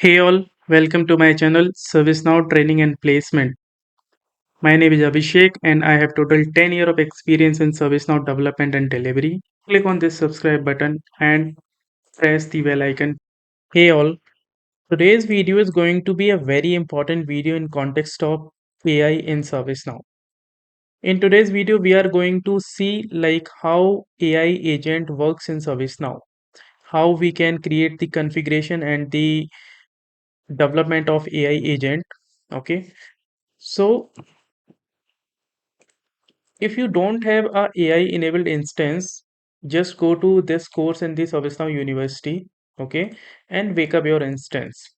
Hey all, welcome to my channel ServiceNow Training and Placement. My name is Abhishek and I have total 10 years of experience in ServiceNow development and delivery. Click on this subscribe button and press the bell icon. Hey all, today's video is going to be a very important video in context of AI in ServiceNow. In today's video, we are going to see how AI agent works in ServiceNow, how we can create the configuration and the development of AI agent. Okay, so if you don't have a AI enabled instance, just go to this course in the ServiceNow University, okay, and wake up your instance.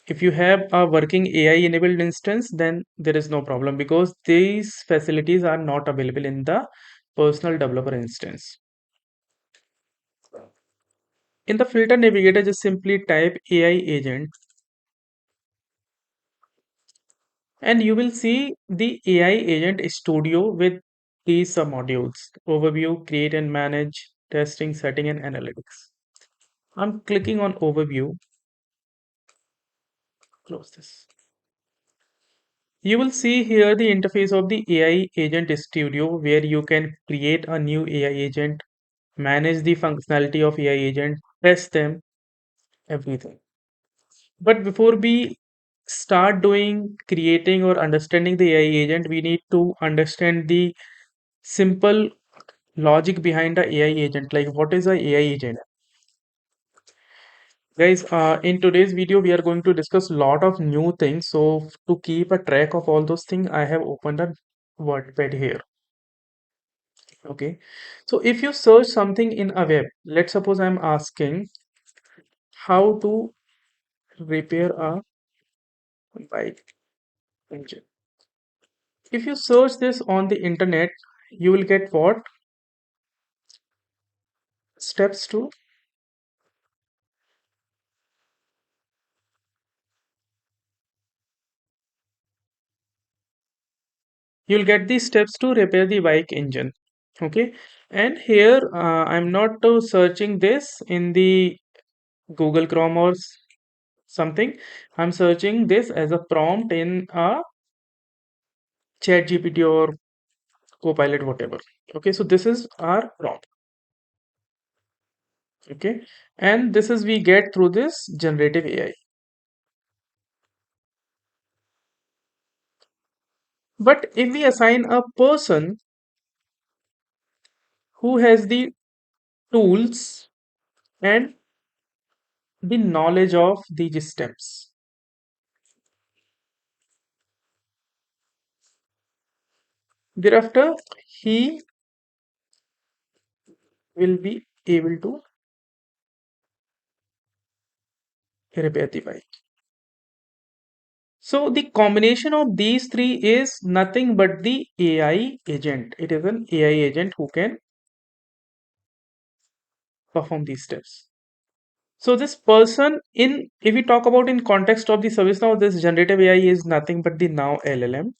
If you have a working AI enabled instance, then there is no problem because these facilities are not available in the personal developer instance. In the filter navigator, just simply type AI agent and you will see the AI agent studio with these submodules: overview, create and manage, testing, setting, and analytics. I'm clicking on overview. Close this. You will see here the interface of the AI agent studio where you can create a new AI agent, manage the functionality of AI agent, test them, everything. But before we start doing creating or understanding the AI agent, we need to understand the simple logic behind the AI agent. Like, what is a AI agent? Guys, in today's video, we are going to discuss a lot of new things. So to keep a track of all those things, I have opened a WordPad here. Okay. So if you search something in a web, let's suppose I'm asking how to repair a bike engine. If you search this on the internet, you will get what? Steps to, you'll get the steps to repair the bike engine. Okay. And here, I'm not searching this in the Google Chrome or something. I'm searching this as a prompt in a chat GPT or Copilot, whatever. Okay, so this is our prompt. Okay, and this is we get through this generative AI. But if we assign a person who has the tools and the knowledge of these steps, thereafter he will be able to repair the bike. So the combination of these three is nothing but the AI agent. It is an AI agent who can perform these steps. So this person in, if we talk about in context of the service now, this generative AI is nothing but the now LLM.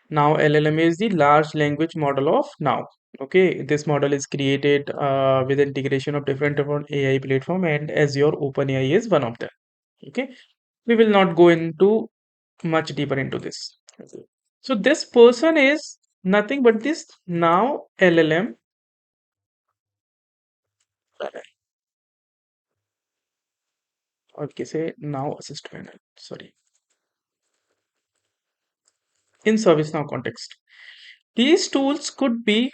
Now LLM is the large language model of now. Okay, this model is created with integration of different AI platform, and Azure OpenAI is one of them. Okay, we will not go into much deeper into this. So this person is nothing but this now LLM, or we can say now assist panel. Sorry, in ServiceNow context. These tools could be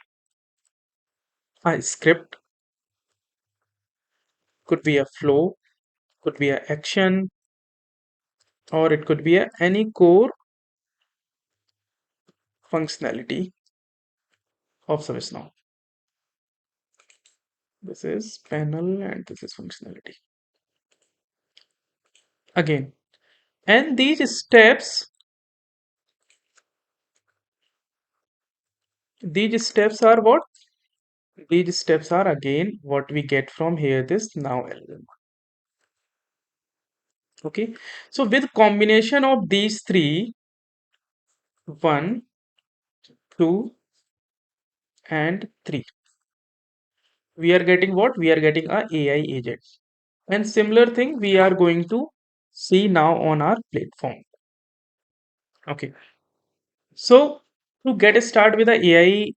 a script, could be a flow, could be a action, or it could be any core functionality of ServiceNow. This is panel and this is functionality. Again, and these steps are what? These steps are again what we get from here this now LLM. Okay, so with combination of these three, one, two, and three, we are getting what? We are getting a AI agent. And similar thing we are going to see now on our platform. Okay, so to get started with the AI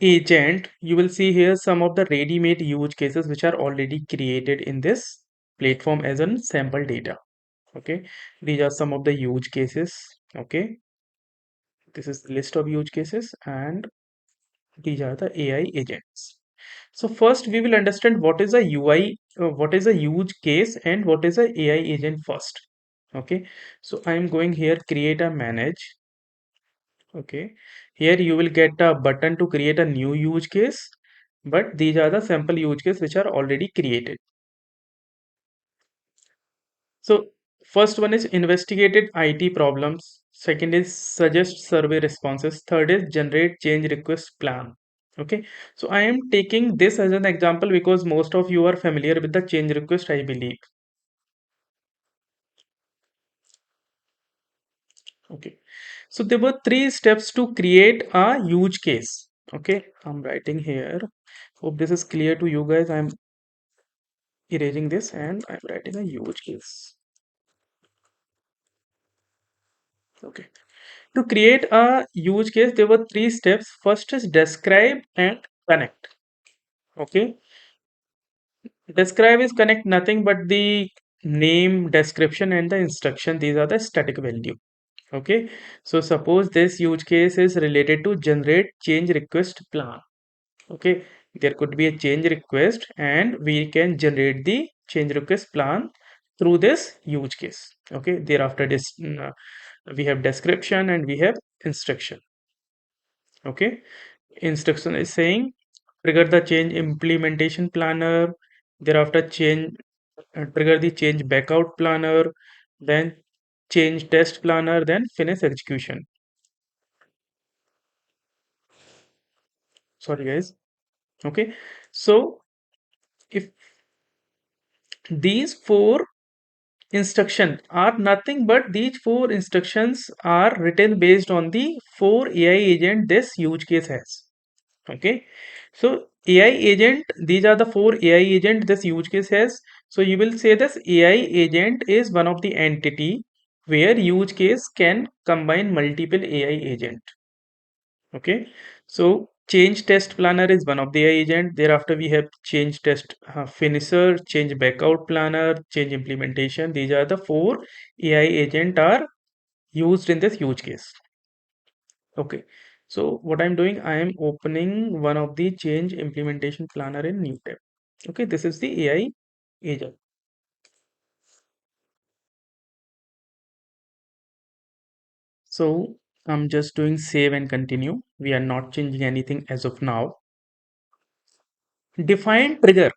agent, you will see here some of the ready-made use cases which are already created in this platform as a sample data. Okay, these are some of the use cases. Okay, this is the list of use cases, and these are the AI agents. So first we will understand what is a UI, what is a use case, and what is a AI agent first. Okay, so I am going here, create a manage. Okay, here you will get a button to create a new use case, but these are the sample use case which are already created. So first one is investigated IT problems. Second is suggest survey responses. Third is generate change request plan. Okay, so I am taking this as an example because most of you are familiar with the change request, I believe. Okay, so there were three steps to create a use case. Okay, I'm writing here. Hope this is clear to you guys. I'm erasing this and I'm writing a use case. Okay, to create a use case, there were three steps. First is describe and connect. Okay, describe is connect nothing but the name, description, and the instruction. These are the static value. Okay, so suppose this use case is related to generate change request plan. Okay, there could be a change request, and we can generate the change request plan through this use case. Okay, thereafter this we have description and we have instruction. Okay, instruction is saying trigger the change implementation planner, thereafter change trigger the change backout planner, then change test planner, then finish execution. Sorry guys. Okay, so if these four instructions are nothing but these four instructions are written based on the four AI agent this use case has. Okay, so AI agent, these are the four AI agent this use case has. So you will say this AI agent is one of the entity where use case can combine multiple AI agent. Okay, so change test planner is one of the AI agent. Thereafter we have change test finisher, change backout planner, change implementation. These are the four AI agent are used in this use case. Okay, so what I'm doing, I am opening one of the change implementation planner in new tab. Okay, this is the AI agent. So I'm just doing save and continue. We are not changing anything as of now. Define trigger.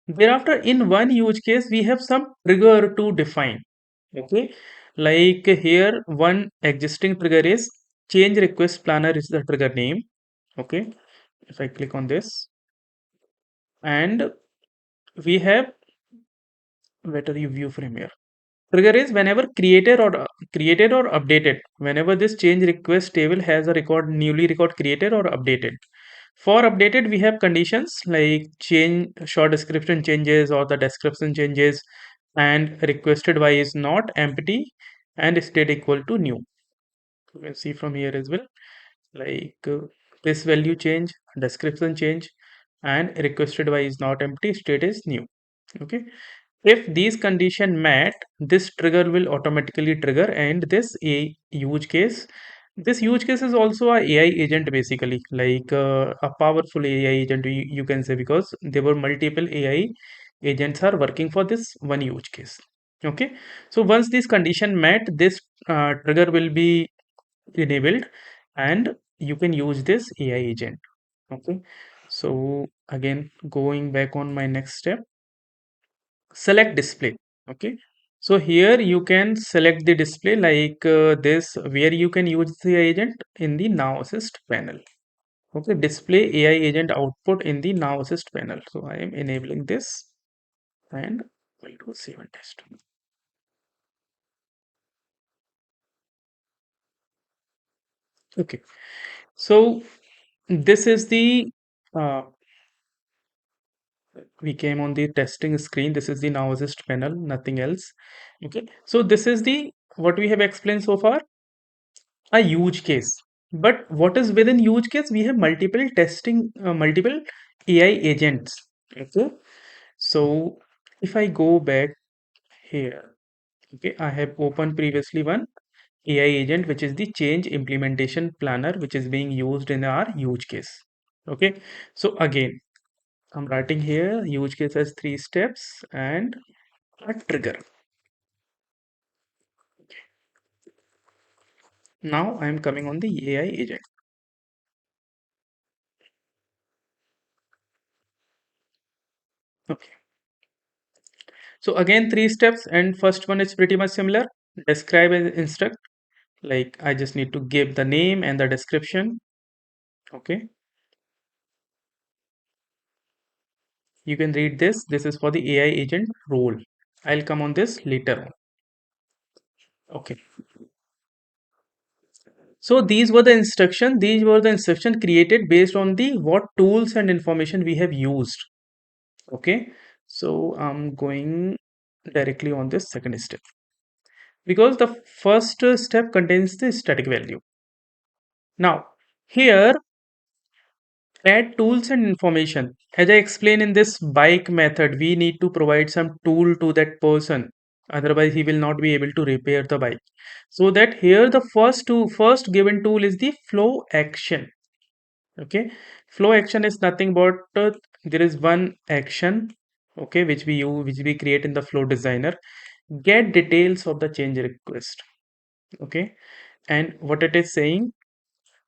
Thereafter, in one use case, we have some trigger to define. Okay, like here, one existing trigger is change request planner is the trigger name. Okay, if I click on this, and we have better view frame here. Trigger is whenever created or updated. Whenever this change request table has a record newly record created or updated. For updated, we have conditions like change short description changes or the description changes, and requested by is not empty and state equal to new. You can see from here as well, like this value change, description change, and requested by is not empty, state is new. Okay, if these condition met, this trigger will automatically trigger, and this a use case. This use case is also a AI agent basically, like a powerful AI agent you can say, because there were multiple AI agents are working for this one use case. Okay, so once this condition met, this trigger will be enabled, and you can use this AI agent. Okay, so again going back on my next step, select display. Okay, so here you can select the display like this, where you can use the agent in the now assist panel. Okay, display AI agent output in the now assist panel. So I am enabling this, and we'll do save and test. Okay, so this is the uh, we came on the testing screen. This is the now assist panel, nothing else. Okay, so this is the what we have explained so far, a use case. But what is within use case? We have multiple testing, multiple AI agents. Okay, so if I go back here, okay, I have opened previously one AI agent, which is the change implementation planner, which is being used in our use case. Okay, so again, I'm writing here use case has three steps and a trigger. Now I am coming on the AI agent. Okay, so again, three steps, and first one is pretty much similar. Describe and instruct. Like I just need to give the name and the description. Okay, you can read this. This is for the AI agent role. I'll come on this later on. Okay. So these were the instruction. These were the instruction created based on the what tools and information we have used. Okay. So I'm going directly on this second step because the first step contains the static value. Now here add tools and information. As I explained in this bike method, we need to provide some tool to that person. Otherwise, he will not be able to repair the bike. So that here the first given tool is the flow action. Okay, flow action is nothing but there is one action. Okay, which we create in the flow designer. Get details of the change request. Okay, and what it is saying,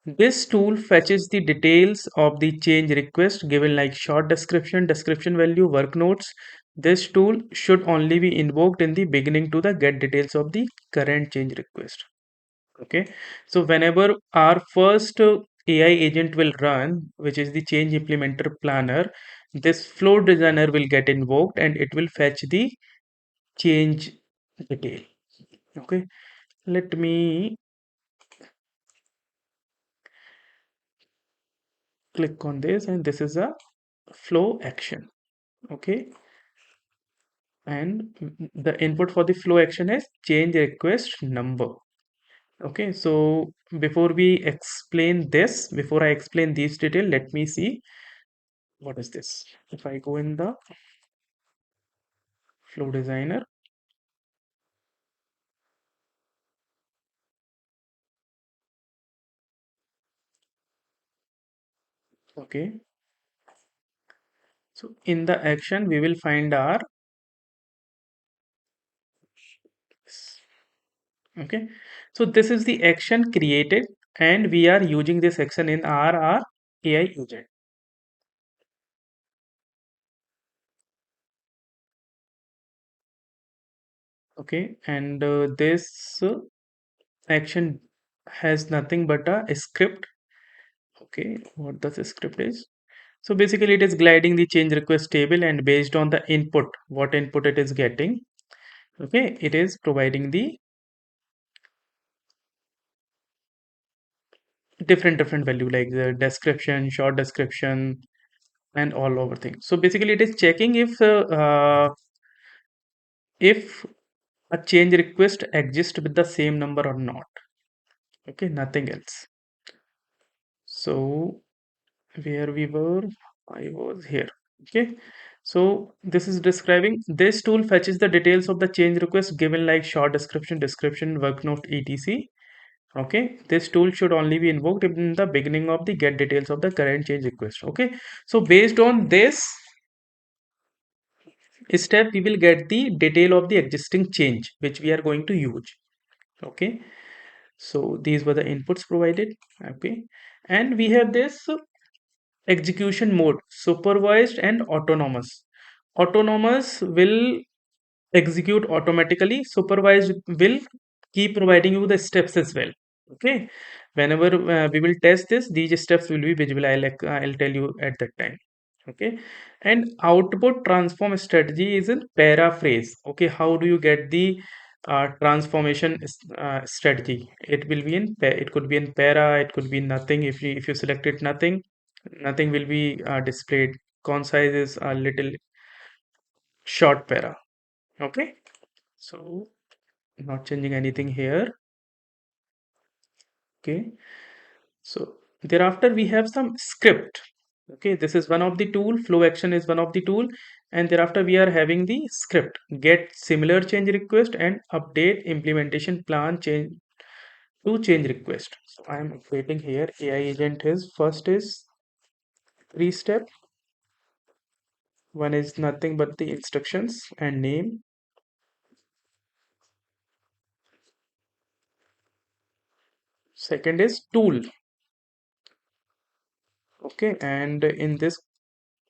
this tool fetches the details of the change request given like short description, description value, work notes. This tool should only be invoked in the beginning to the get details of the current change request. Okay, so whenever our first AI agent will run, which is the change implementer planner, this flow designer will get invoked and it will fetch the change detail. Okay, let me click on this, and this is a flow action. Okay, and the input for the flow action is change request number. Okay, so before I explain these detail, let me see what is this. If I go in the flow designer, okay, so in the action we will find our, okay, so this is the action created and we are using this action in our AI agent. Okay, and this action has nothing but a script. Okay, what does the script is? So basically it is gliding the change request table, and based on the input, what input it is getting, okay, it is providing the different value like the description, short description, and all over things. So basically it is checking if a change request exists with the same number or not. Okay, nothing else. So where we were, I was here. Okay, so this is describing this tool fetches the details of the change request given like short description, work note, etc. Okay, this tool should only be invoked in the beginning of the get details of the current change request. Okay, so based on this step we will get the detail of the existing change which we are going to use. Okay, so these were the inputs provided. Okay, and we have this execution mode, supervised and autonomous. Autonomous will execute automatically, supervised will keep providing you the steps as well. Okay, whenever we will test this, these steps will be visible. I'll tell you at that time. Okay, and output transform strategy is in paraphrase. Okay, how do you get the transformation strategy? It will be in it could be in para, it could be nothing. If you select it nothing, nothing will be displayed. Concise is a little. short para. Okay, so not changing anything here. Okay, so thereafter we have some script. Okay, this is one of the tool, flow action is one of the tool, and thereafter we are having the script, get similar change request and update implementation plan change to change request. So I am updating here. AI agent is first is three step. One is nothing but the instructions and name. Second is tool. Okay, and in this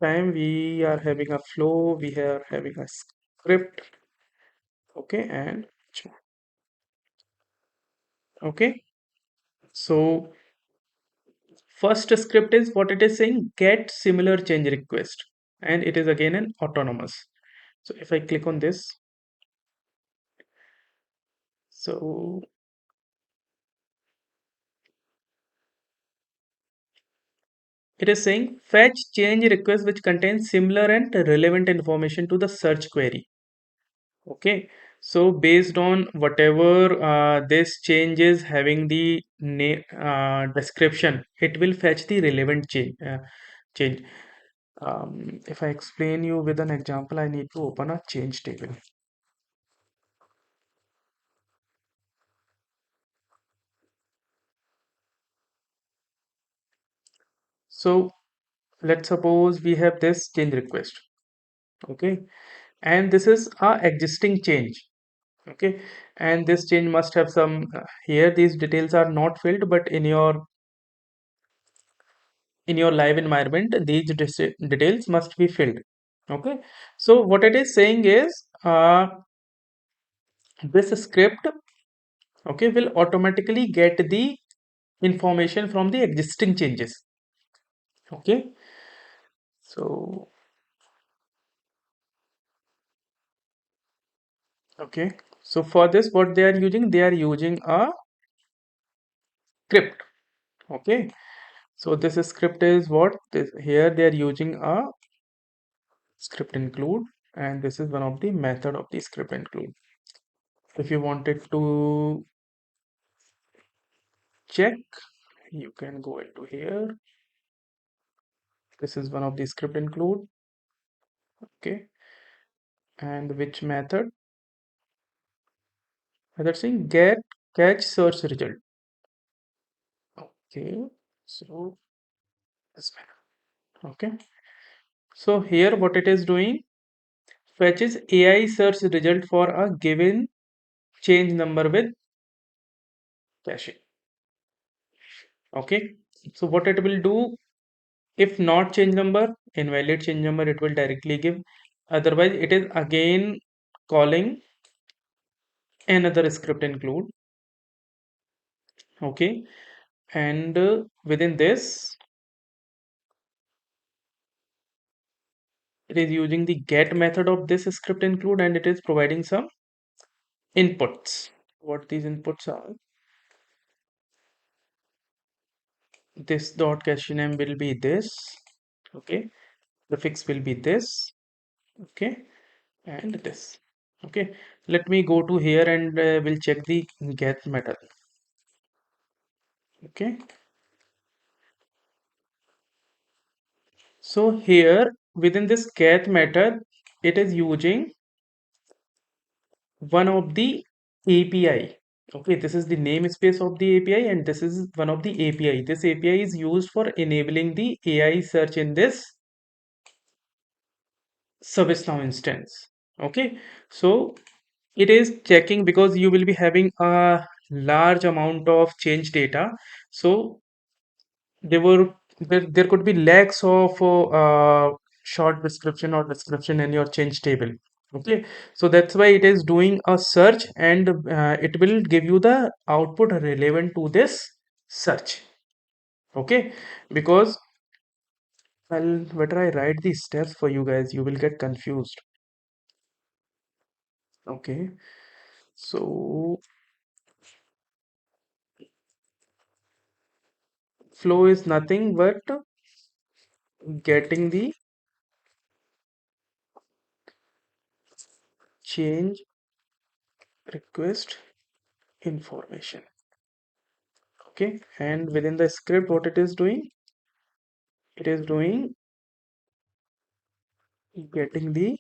time we are having a flow, we are having a script. Okay, and okay, so first script is what it is saying, get similar change request, and it is again an autonomous. So if I click on this, so it is saying fetch change request which contains similar and relevant information to the search query. Okay, so based on whatever this change is having the description, it will fetch the relevant change. If I explain you with an example, I need to open a change table. So let's suppose we have this change request. Okay, and this is a existing change. Okay, and this change must have some here these details are not filled, but in your live environment these details must be filled. Okay, so what it is saying is this script, okay, will automatically get the information from the existing changes. Okay, so okay, so for this what they are using a script. Okay, so this script is what this here they are using a script include, and this is one of the method of the script include. If you wanted to check, you can go into here. This is one of the script include. Okay, and which method? Method saying get catch search result. Okay, so this method. Okay, so here what it is doing, fetches AI search result for a given change number with caching. Okay, so what it will do, if not change number, invalid change number, it will directly give. Otherwise it is again calling another script include. Okay, and within this it is using the get method of this script include, and it is providing some inputs. What these inputs are, this dot cache name will be this. Okay, the fix will be this. Okay, and this. Okay, let me go to here and we'll check the get method. Okay, so here within this get method it is using one of the API. Okay, this is the namespace of the API, and this is one of the API. This API is used for enabling the AI search in this ServiceNow instance. Okay, so it is checking because you will be having a large amount of change data. So there could be lakhs of short description or description in your change table. Okay, so that's why it is doing a search, and it will give you the output relevant to this search. Okay, because well, whether I write these steps for you guys, you will get confused. Okay, so flow is nothing but getting the change request information. Okay, and within the script, what it is doing? It is doing getting the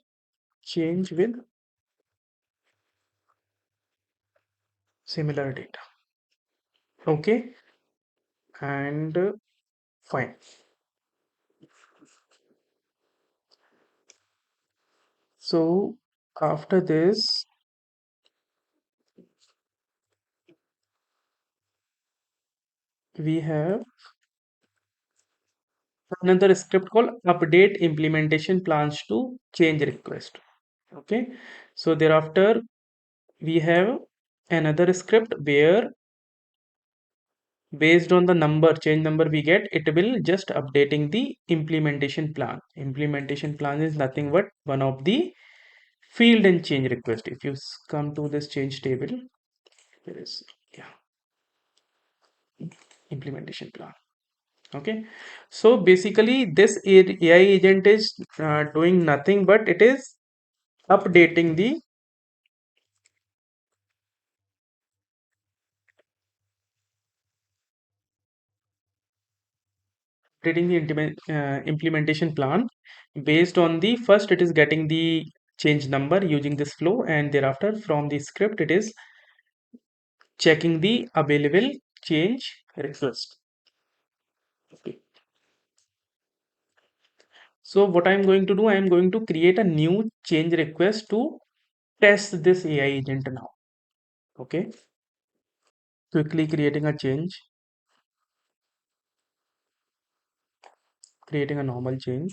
change with similar data. Okay, and fine. So after this, we have another script called update implementation plans to change request. Okay, so thereafter we have another script where based on the number change number we get, it will just updating the implementation plan. Implementation plan is nothing but one of the field and change request. If you come to this change table, there is, yeah, implementation plan. Okay, so basically this AI agent is doing nothing but it is updating the implementation plan. Based on the first, it is getting the change number using this flow, and thereafter from the script it is checking the available change request. Okay. So what I'm going to do, I'm going to create a new change request to test this AI agent now. Okay, quickly creating a change, creating a normal change.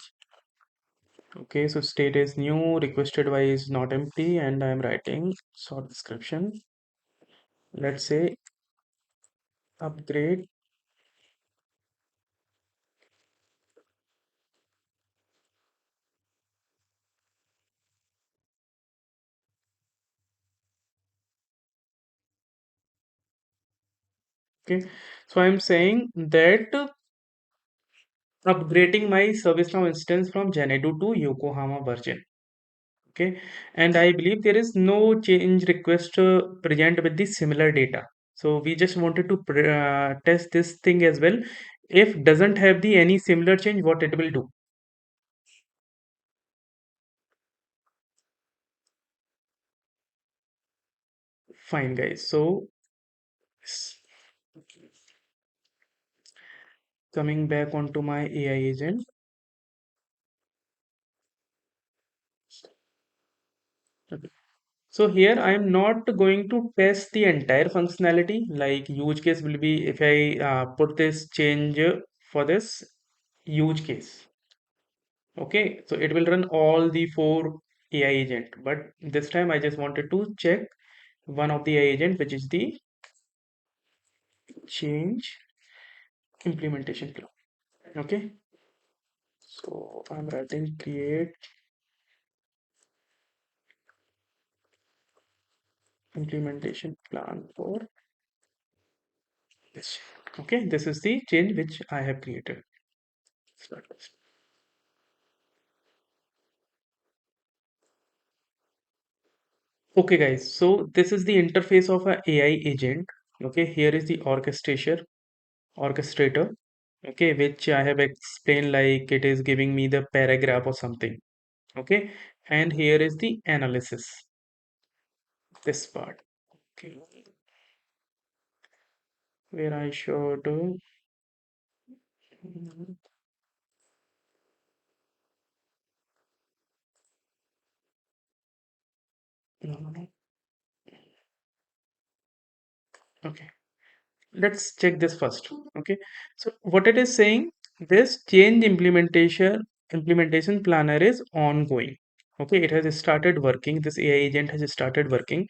Okay, so state is new, requested by is not empty, and I'm writing short description. Let's say upgrade. Okay, so I'm saying that upgrading my ServiceNow instance from Janedo to Yokohama version. Okay, and I believe there is no change request present with the similar data. So we just wanted to test this thing as well. If doesn't have the any similar change, what it will do? Fine, guys. So s- coming back onto my AI agent. So here I am not going to test the entire functionality. Like use case will be if I put this change for this use case. Okay, so it will run all the four AI agent. But this time I just wanted to check one of the AI agent, which is the change implementation flow. Okay, so I'm writing create implementation plan for this. Okay, this is the change which I have created. Start. Okay, guys, so this is the interface of a AI agent. Okay, here is the orchestrator. Okay, which I have explained like it is giving me the paragraph or something. Okay, and here is the analysis. This part. Okay, where I should no, no, no. Okay, let's check this first. Okay, so what it is saying, this change implementation planner is ongoing. Okay, it has started working. This AI agent has started working.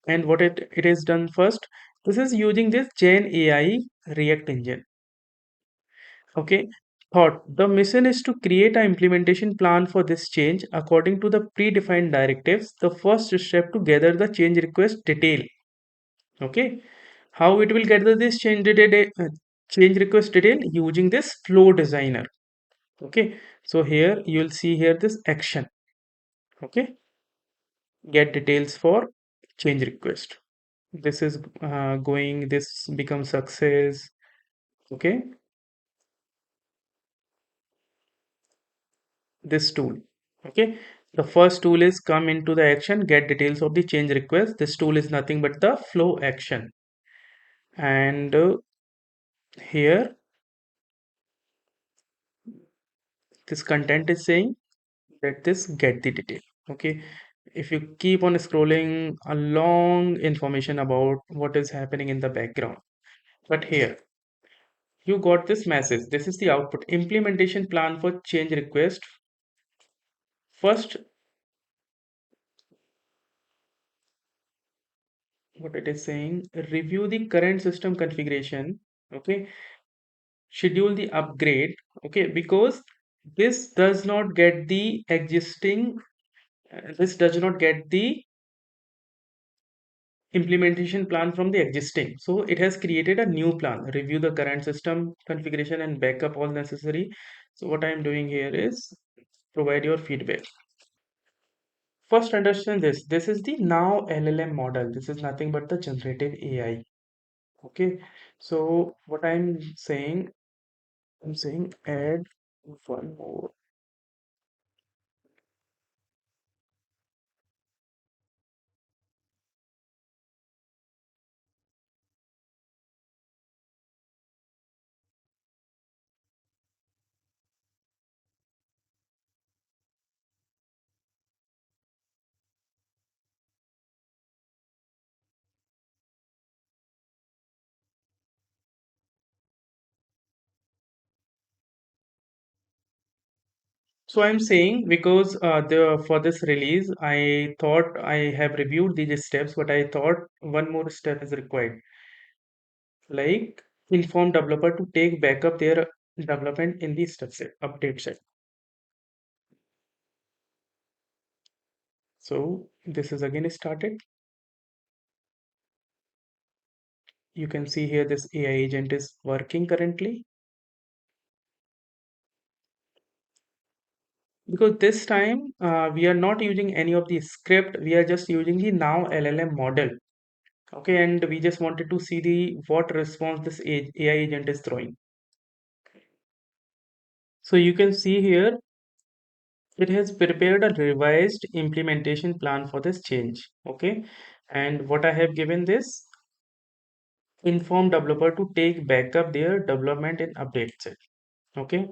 And what it is done first, this is using this Gen AI React engine. Okay, thought the mission is to create an implementation plan for this change according to the predefined directives. The first step to gather the change request detail. Okay, how it will gather this change request detail using this flow designer. Okay, so here you will see here this action. Okay, get details for change request. This is going, this becomes success. Okay, this tool. Okay, the first tool is come into the action, get details of the change request. This tool is nothing but the flow action. And here this content is saying that this get the detail. Okay, if you keep on scrolling a long information about what is happening in the background, but here you got this message. This is the output: implementation plan for change request. First, what it is saying, review the current system configuration. Okay, schedule the upgrade. Okay, because this does not get the existing, this does not get the implementation plan from the existing. So it has created a new plan. Review the current system configuration and backup all necessary. So what I am doing here is provide your feedback. First, understand this. This is the now LLM model. This is nothing but the generative AI. Okay. So what I'm saying add one more. So I'm saying because the for this release, I thought I have reviewed these steps, but I thought one more step is required, like inform developer to take backup their development in the step set, update set. So this is again started. You can see here this AI agent is working currently, because this time we are not using any of the script. We are just using the now LLM model. Okay, and we just wanted to see the what response this AI agent is throwing. So you can see here it has prepared a revised implementation plan for this change. Okay, and what I have given this, inform developer to take backup their development and updates it. Okay,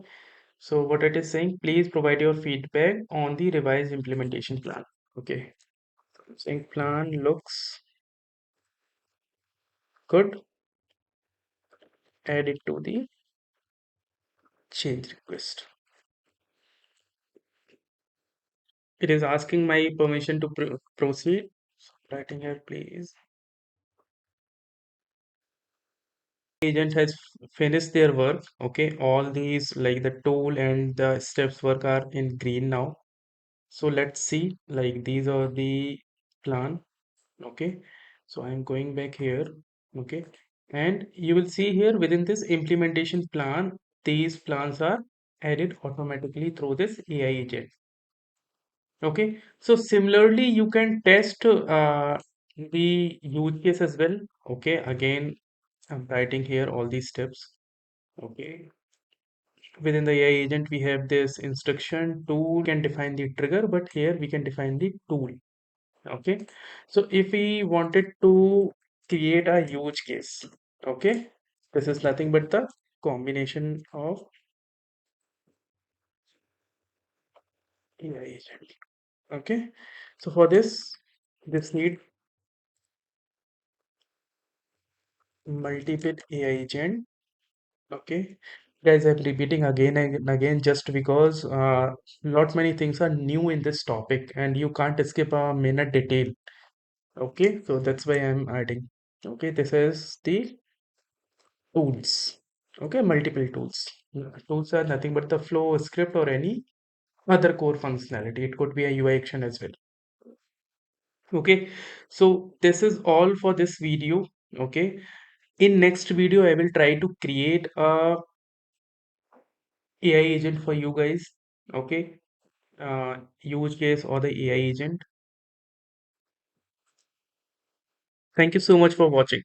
so what it is saying, please provide your feedback on the revised implementation plan. Okay, saying plan looks good, add it to the change request. It is asking my permission to proceed. So writing here, please. Agent has finished their work. Okay, all these like the tool and the steps work are in green now. So let's see, like these are the plan. Okay, so I'm going back here. Okay, and you will see here within this implementation plan, these plans are added automatically through this AI agent. Okay, so similarly you can test the use case as well. Okay, again I'm writing here all these steps. Okay, within the AI agent we have this instruction tool, can define the trigger, but here we can define the tool. Okay, so if we wanted to create a use case, okay, this is nothing but the combination of AI agent. Okay, so for this need multiple AI agent. Okay, guys, I'm repeating again and again just because lot many things are new in this topic and you can't skip a minute detail. Okay, so that's why I'm adding. Okay, this is the tools. Okay, multiple tools. Tools are nothing but the flow script or any other core functionality. It could be a UI action as well. Okay, so this is all for this video. Okay, in next video I will try to create a AI agent for you guys. Okay, use case or the AI agent. Thank you so much for watching.